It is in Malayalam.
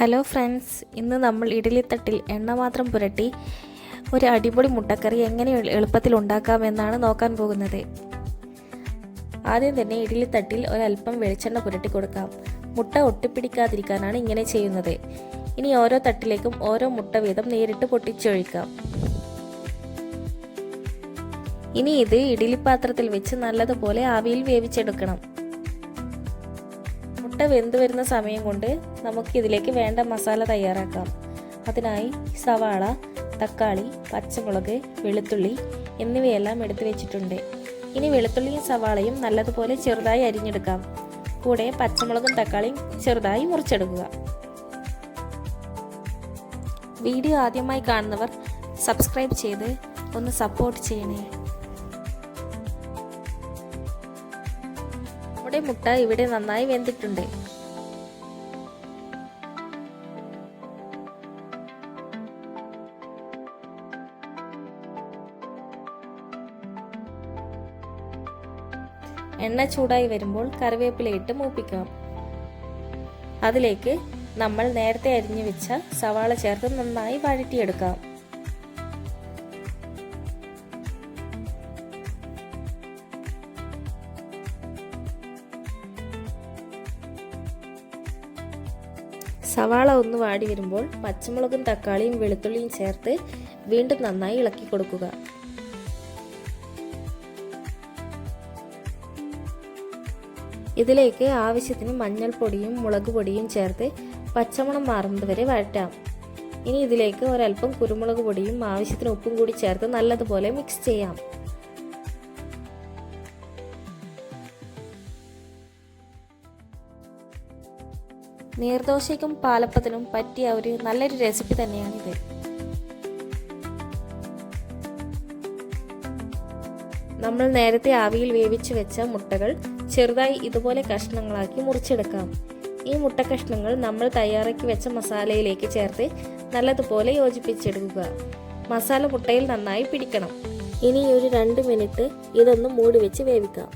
ഹലോ ഫ്രണ്ട്സ്, ഇന്ന് നമ്മൾ ഇഡ്ഡലിത്തട്ടിൽ എണ്ണ മാത്രം പുരട്ടി ഒരു അടിപൊളി മുട്ടക്കറി എങ്ങനെ എളുപ്പത്തിൽ ഉണ്ടാക്കാമെന്നാണ് നോക്കാൻ പോകുന്നത്. ആദ്യം തന്നെ ഇഡ്ഡലിത്തട്ടിൽ ഒരല്പം വെളിച്ചെണ്ണ പുരട്ടി കൊടുക്കാം. മുട്ട ഒട്ടിപ്പിടിക്കാതിരിക്കാനാണ് ഇങ്ങനെ ചെയ്യുന്നത്. ഇനി ഓരോ തട്ടിലേക്കും ഓരോ മുട്ട വീതം നേരിട്ട് പൊട്ടിച്ചൊഴിക്കാം. ഇനി ഇത് ഇഡ്ഡലിപ്പാത്രത്തിൽ വെച്ച് നല്ലതുപോലെ ആവിയിൽ വേവിച്ചെടുക്കണം. മുട്ട വെന്ത് വരുന്ന സമയം കൊണ്ട് നമുക്ക് ഇതിലേക്ക് വേണ്ട മസാല തയ്യാറാക്കാം. അതിനായി സവാള, തക്കാളി, പച്ചമുളക്, വെളുത്തുള്ളി എന്നിവയെല്ലാം എടുത്തു വെച്ചിട്ടുണ്ട്. ഇനി വെളുത്തുള്ളിയും സവാളയും നല്ലതുപോലെ ചെറുതായി അരിഞ്ഞെടുക്കാം. കൂടെ പച്ചമുളകും തക്കാളിയും ചെറുതായി മുറിച്ചെടുക്കുക. വീഡിയോ ആദ്യമായി കാണുന്നവർ സബ്സ്ക്രൈബ് ചെയ്ത് ഒന്ന് സപ്പോർട്ട് ചെയ്യണേ. നമ്മുടെ മുട്ട ഇവിടെ നന്നായി വെന്തിട്ടുണ്ട്. എണ്ണ ചൂടായി വരുമ്പോൾ കറിവേപ്പിലയിട്ട് മൂപ്പിക്കാം. അതിലേക്ക് നമ്മൾ നേരത്തെ അരിഞ്ഞു വെച്ച സവാള ചേർത്ത് നന്നായി വഴറ്റിയെടുക്കാം. സവാള ഒന്ന് വാടി വരുമ്പോൾ പച്ചമുളകും തക്കാളിയും വെളുത്തുള്ളിയും ചേർത്ത് വീണ്ടും നന്നായി ഇളക്കി കൊടുക്കുക. ഇതിലേക്ക് ആവശ്യത്തിന് മഞ്ഞൾപ്പൊടിയും മുളക് പൊടിയും ചേർത്ത് പച്ചമണം മാറുന്നത് വരെ വഴറ്റാം. ഇനി ഇതിലേക്ക് ഒരല്പം കുരുമുളക് പൊടിയും ആവശ്യത്തിന് ഉപ്പും കൂടി ചേർത്ത് നല്ലതുപോലെ മിക്സ് ചെയ്യാം. നീർദോശയ്ക്കും പാലപ്പത്തിനും പറ്റിയ നല്ലൊരു റെസിപ്പി തന്നെയാണിത്. നമ്മൾ നേരത്തെ ആവിയിൽ വേവിച്ചു വെച്ച മുട്ടകൾ ചെറുതായി ഇതുപോലെ കഷ്ണങ്ങളാക്കി മുറിച്ചെടുക്കാം. ഈ മുട്ട കഷ്ണങ്ങൾ നമ്മൾ തയ്യാറാക്കി വെച്ച മസാലയിലേക്ക് ചേർത്ത് നല്ലതുപോലെ യോജിപ്പിച്ചെടുക്കുക. മസാല മുട്ടയിൽ നന്നായി പിടിക്കണം. ഇനി ഒരു 2 മിനിറ്റ് ഇതൊന്ന് മൂടി വെച്ച് വേവിക്കാം.